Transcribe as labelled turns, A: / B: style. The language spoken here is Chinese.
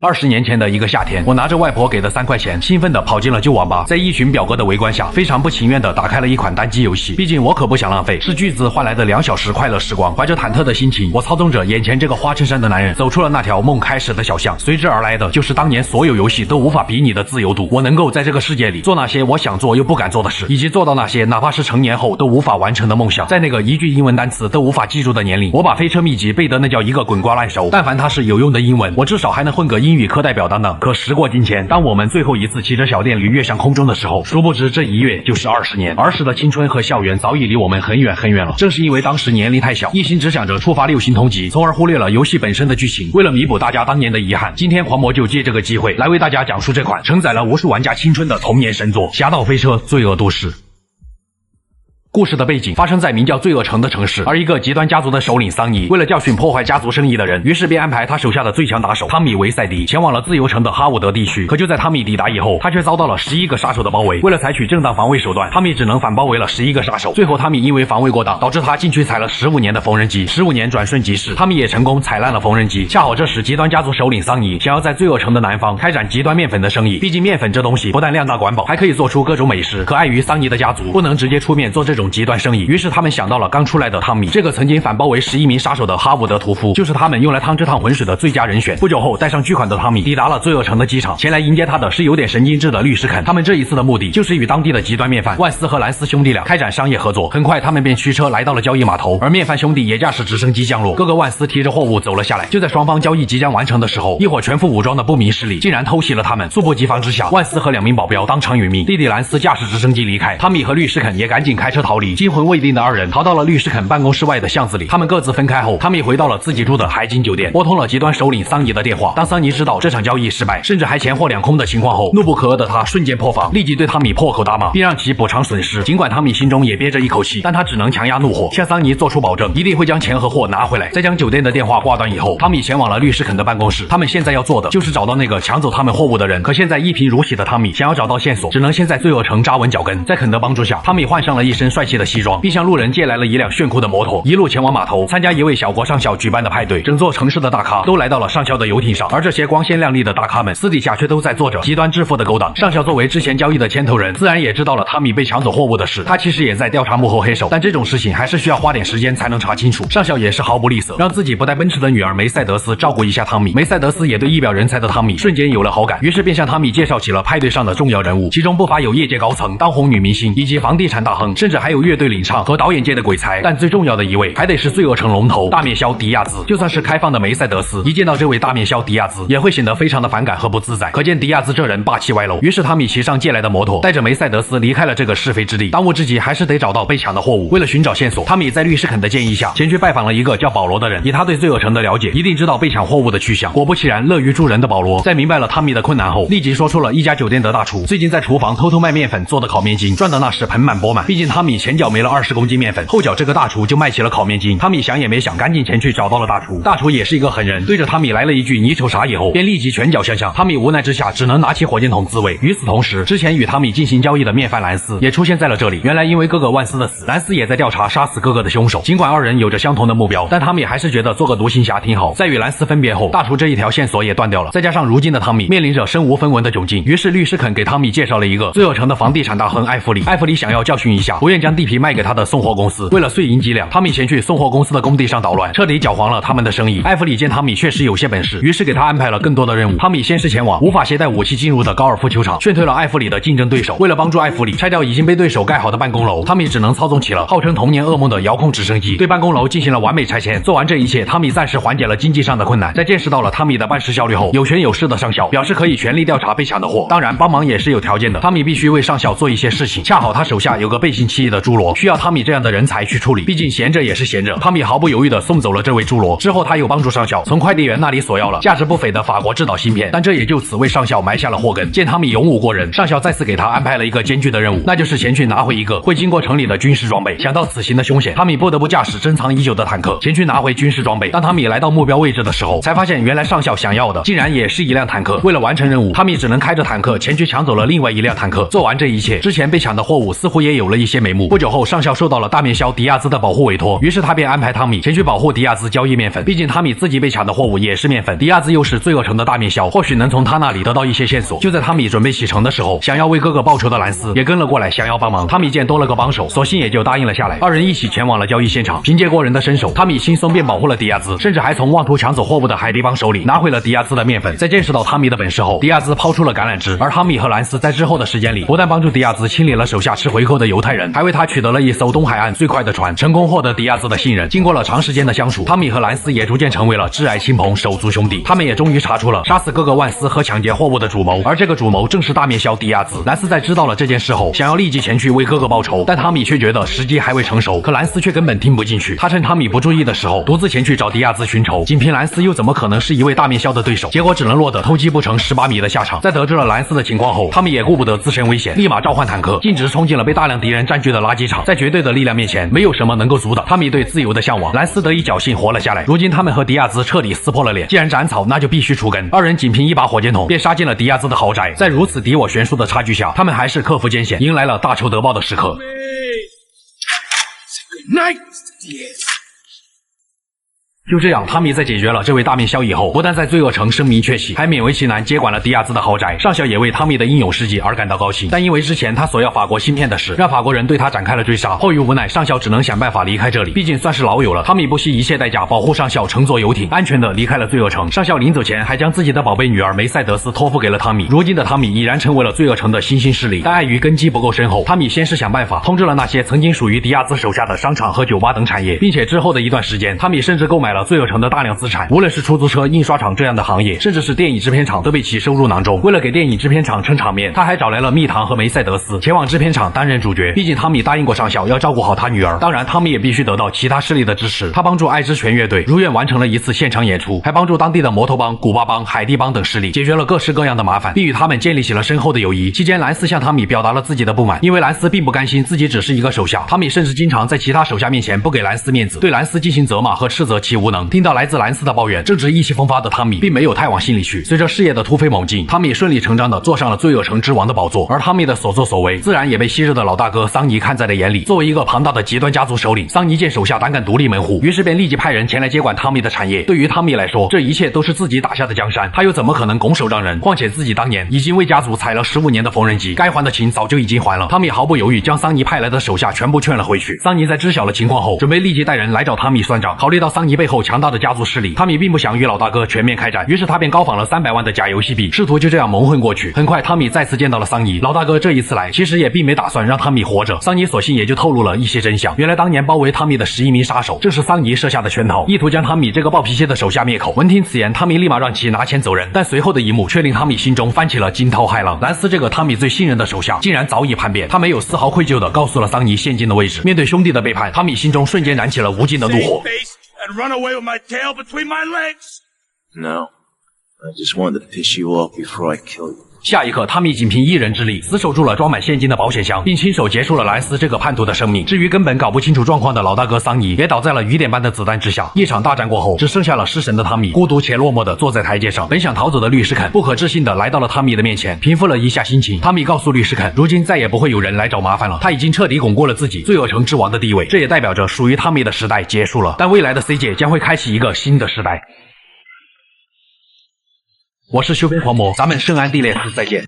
A: 20年前的一个夏天，我拿着外婆给的3块钱，兴奋地跑进了旧网吧，在一群表哥的围观下，非常不情愿地打开了一款单机游戏。毕竟我可不想浪费斥巨资换来的2小时快乐时光。怀着忐忑的心情，我操纵着眼前这个花衬衫的男人，走出了那条梦开始的小巷。随之而来的就是当年所有游戏都无法比拟的自由度。我能够在这个世界里做那些我想做又不敢做的事，以及做到那些哪怕是成年后都无法完成的梦想。在那个一句英文单词都无法记住的年龄，我把飞车秘籍背得那叫一个滚瓜烂熟。但凡它是有用的英文，我至少还能混个英语课代表等等。可时过境迁，当我们最后一次骑着小电驴跃向空中的时候，殊不知这一跃就是20年。儿时的青春和校园早已离我们很远很远了。正是因为当时年龄太小，一心只想着触发6星通缉，从而忽略了游戏本身的剧情。为了弥补大家当年的遗憾，今天狂魔就借这个机会来为大家讲述这款承载了无数玩家青春的童年神作《侠盗飞车：罪恶都市》。故事的背景发生在名叫罪恶城的城市，而一个极端家族的首领桑尼，为了教训破坏家族生意的人，于是便安排他手下的最强打手汤米·维塞迪前往了自由城的哈伍德地区。可就在汤米抵达以后，他却遭到了11个杀手的包围。为了采取正当防卫手段，汤米只能反包围了11个杀手。最后汤米因为防卫过当，导致他禁区踩了15年的缝纫机。15年转瞬即逝，汤米也成功踩烂了缝纫机。恰好这时极端家族首领桑尼想要在罪恶城的南方开展极端面粉的生意，毕竟面粉这东西不但量大管饱，还可以做出各种美食。可碍于桑尼的家族不能直接出面做这种极端生意，于是他们想到了刚出来的汤米，这个曾经反包围11名杀手的哈伍德屠夫，就是他们用来趟这趟浑水的最佳人选。不久后，带上巨款的汤米抵达了罪恶城的机场，前来迎接他的是有点神经质的律师肯。他们这一次的目的就是与当地的极端面贩万斯和兰斯兄弟俩开展商业合作。很快，他们便驱车来到了交易码头，而面贩兄弟也驾驶直升机降落。哥哥万斯提着货物走了下来。就在双方交易即将完成的时候，一伙全副武装的不明势力竟然偷袭了他们。猝不及防之下，万斯和2名保镖当场殒命。弟弟兰斯驾驶直升机离开，汤米和律师肯也赶紧开车逃离。惊魂未定的2人逃到了律师肯办公室外的巷子里。他们各自分开后，汤米回到了自己住的海景酒店，拨通了极端首领桑尼的电话。当桑尼知道这场交易失败，甚至还钱货两空的情况后，怒不可遏的他瞬间破防，立即对汤米破口大骂，并让其补偿损失。尽管汤米心中也憋着一口气，但他只能强压怒火，向桑尼做出保证，一定会将钱和货拿回来。在将酒店的电话挂断以后，汤米前往了律师肯的办公室。他们现在要做的就是找到那个抢走他们货物的人。可现在一贫如洗的汤米想要找到线索，只能先在罪恶城扎稳脚跟。在肯的帮助下，汤米换上了一身帅气的西装，并向路人借来了一辆炫酷的摩托，一路前往码头参加一位小国上校举办的派对。整座城市的大咖都来到了上校的游艇上，而这些光鲜亮丽的大咖们私底下却都在做着极端致富的勾当。上校作为之前交易的牵头人，自然也知道了汤米被抢走货物的事。他其实也在调查幕后黑手，但这种事情还是需要花点时间才能查清楚。上校也是毫不吝啬，让自己不带奔驰的女儿梅赛德斯照顾一下汤米。梅赛德斯也对一表人才的汤米瞬间有了好感，于是便向汤米介绍起了派对上的重要人物，其中不乏有业界高层、当红女明星以及房地产大亨，甚至还有乐队领唱和导演界的鬼才。但最重要的一位还得是罪恶城龙头大面枭迪亚兹。就算是开放的梅赛德斯，一见到这位大面枭迪亚兹，也会显得非常的反感和不自在。可见迪亚兹这人霸气歪楼。于是汤米骑上借来的摩托，带着梅赛德斯离开了这个是非之地。当务之急还是得找到被抢的货物。为了寻找线索，汤米在律师肯的建议下，前去拜访了一个叫保罗的人。以他对罪恶城的了解，一定知道被抢货物的去向。果不其然，乐于助人的保罗在明白了汤米的困难后，立即说出了一家酒店的大厨最近在厨房偷偷卖面粉做的烤面筋，赚的那是盆满钵满。毕竟汤米前脚没了20公斤面粉，后脚这个大厨就卖起了烤面筋。汤米想也没想，赶紧前去找到了大厨。大厨也是一个狠人，对着汤米来了一句你瞅啥以后，便立即拳脚相向。汤米无奈之下只能拿起火箭筒自卫。与此同时，之前与汤米进行交易的面贩兰斯也出现在了这里。原来因为哥哥万斯的死，兰斯也在调查杀死哥哥的凶手。尽管2人有着相同的目标，但汤米还是觉得做个独行侠挺好。在与兰斯分别后，大厨这一条线索也断掉了。再加上如今的汤米面临着身无分文的窘境，于是律师肯给汤米介绍了一个罪恶城的房地产大亨艾弗里。艾弗里想要教训一下不愿将地皮卖给他的送货公司。为了碎银几两，汤米前去送货公司的工地上捣乱，彻底搅黄了他们的生意。艾弗里见汤米确实有些本事，于是给他安排了更多的任务。汤米先是前往无法携带武器进入的高尔夫球场，劝退了艾弗里的竞争对手。为了帮助艾弗里拆掉已经被对手盖好的办公楼，汤米只能操纵起了号称童年噩梦的遥控直升机，对办公楼进行了完美拆迁。做完这一切，汤米暂时缓解了经济上的困难。在见识到了汤米的办事效率后，有权有势的上校表示可以全力调查被抢的货，当然帮忙也是有条件的，汤米必须为上校做一些事情。恰好他手下有个背信弃义的侏罗，需要汤米这样的人才去处理，毕竟闲着也是闲着。汤米毫不犹豫地送走了这位侏罗。之后他又帮助上校从快递员那里索要了价值不菲的法国制导芯片，但这也就此为上校埋下了祸根。见汤米勇武过人，上校再次给他安排了一个艰巨的任务，那就是前去拿回一个会经过城里的军事装备。想到此行的凶险，汤米不得不驾驶珍藏已久的坦克前去拿回军事装备。当汤米来到目标位置的时候，才发现原来上校想要的竟然也是一辆坦克。为了完成任务，汤米只能开着坦克前去抢走了另外一辆坦克。做完这一切，之前被抢的货物似乎也有了一些眉目。幕。不久后，上校受到了大面枭迪亚兹的保护委托，于是他便安排汤米前去保护迪亚兹交易面粉。毕竟汤米自己被抢的货物也是面粉，迪亚兹又是罪恶城的大面枭，或许能从他那里得到一些线索。就在汤米准备启程的时候，想要为哥哥报仇的兰斯也跟了过来，想要帮忙。汤米见多了个帮手，索性也就答应了下来。二人一起前往了交易现场，凭借过人的身手，汤米轻松便保护了迪亚兹，甚至还从妄图抢走货物的海迪帮手里拿回了迪亚兹的面粉。在见识到汤米的本事后，迪亚兹抛出了橄榄枝，而汤米和兰斯在之后的时间里，不但帮助迪亚兹清理了手下吃回扣的犹太人，还为他取得了一艘东海岸最快的船，成功获得迪亚兹的信任。经过了长时间的相处，汤米和兰斯也逐渐成为了挚爱亲朋、手足兄弟。他们也终于查出了杀死哥哥万斯和抢劫货物的主谋，而这个主谋正是大面枭迪亚兹。兰斯在知道了这件事后，想要立即前去为哥哥报仇，但汤米却觉得时机还未成熟。可兰斯却根本听不进去，他趁汤米不注意的时候，独自前去找迪亚兹寻仇。仅凭兰斯又怎么可能是一位大面枭的对手？结果只能落得偷鸡不成18米的下场。在得知了兰斯的情况后，汤米也顾不得自身危险，立马召唤坦克，径直冲进了被大量敌人占据的垃圾场。在绝对的力量面前，没有什么能够阻挡汤米对自由的向往。兰斯得以侥幸活了下来。如今他们和迪亚兹彻底撕破了脸，既然斩草，那就必须除根。二人仅凭一把火箭筒便杀进了迪亚兹的豪宅。在如此敌我悬殊的差距下，他们还是克服艰险，迎来了大仇得报的时刻。就这样，汤米在解决了这位大面枭以后，不但在罪恶城声名鹊起，还勉为其难接管了迪亚兹的豪宅。上校也为汤米的英勇事迹而感到高兴，但因为之前他索要法国芯片的事，让法国人对他展开了追杀。迫于无奈，上校只能想办法离开这里，毕竟算是老友了。汤米不惜一切代价保护上校，乘坐游艇安全的离开了罪恶城。上校临走前还将自己的宝贝女儿梅赛德斯托付给了汤米。如今的汤米已然成为了罪恶城的新兴势力，但碍于根基不够深厚，汤米先是想办法通知了那些曾经属于迪亚兹手下的商场和酒吧等产业，并且之后的一段时间，汤米甚至购买了罪恶城的大量资产，无论是出租车、印刷厂这样的行业，甚至是电影制片厂都被其收入囊中。为了给电影制片厂撑场面，他还找来了蜜糖和梅赛德斯前往制片厂担任主角。毕竟汤米答应过上校要照顾好他女儿，当然汤米也必须得到其他势力的支持。他帮助爱之泉乐队如愿完成了一次现场演出，还帮助当地的摩托帮、古巴帮、海地帮等势力解决了各式各样的麻烦，并与他们建立起了深厚的友谊。期间，兰斯向汤米表达了自己的不满，因为兰斯并不甘心自己只是一个手下。汤米甚至经常在其他手下面前不给兰斯面子，对兰斯进行责骂和斥责其无能。听到来自兰斯的抱怨，正值意气风发的汤米并没有太往心里去。随着事业的突飞猛进，汤米顺理成章地坐上了罪恶城之王的宝座，而汤米的所作所为自然也被昔日的老大哥桑尼看在了眼里。作为一个庞大的极端家族首领，桑尼见手下胆敢独立门户，于是便立即派人前来接管汤米的产业。对于汤米来说，这一切都是自己打下的江山，他又怎么可能拱手让人？况且自己当年已经为家族踩了15年的缝纫机，该还的情早就已经还了。汤米毫不犹豫将桑尼派来的手下全部劝了回去。桑尼在知晓了情况后，准备立即带人来找汤米算账。考虑到桑尼背后强大的家族势力，汤米并不想与老大哥全面开战，于是他便高仿了300万的假游戏币，试图就这样蒙混过去。很快，汤米再次见到了桑尼。老大哥这一次来，其实也并没打算让汤米活着。桑尼索性也就透露了一些真相。原来当年包围汤米的11名杀手，正是桑尼设下的圈套，意图将汤米这个暴脾气的手下灭口。闻听此言，汤米立马让其拿钱走人。但随后的一幕却令汤米心中翻起了惊涛骇浪。兰斯这个汤米最信任的手下，竟然早已叛变。他没有丝毫愧疚地告诉了桑尼现今的位置。面对兄弟的背叛，汤米心中瞬间燃起了无尽的怒火。
B: No, I just wanted to piss you off before I kill you.
A: 下一刻，汤米仅凭一人之力死守住了装满现金的保险箱，并亲手结束了兰斯这个叛徒的生命。至于根本搞不清楚状况的老大哥桑尼，也倒在了雨点般的子弹之下。一场大战过后，只剩下了失神的汤米，孤独且落寞地坐在台阶上。本想逃走的律师肯不可置信地来到了汤米的面前，平复了一下心情。汤米告诉律师肯，如今再也不会有人来找麻烦了，他已经彻底巩固了自己罪恶城之王的地位。这也代表着属于汤米的时代结束了，但未来的 CJ 将会开启一个新的时代。我是修边狂魔，咱们圣安地列斯再见。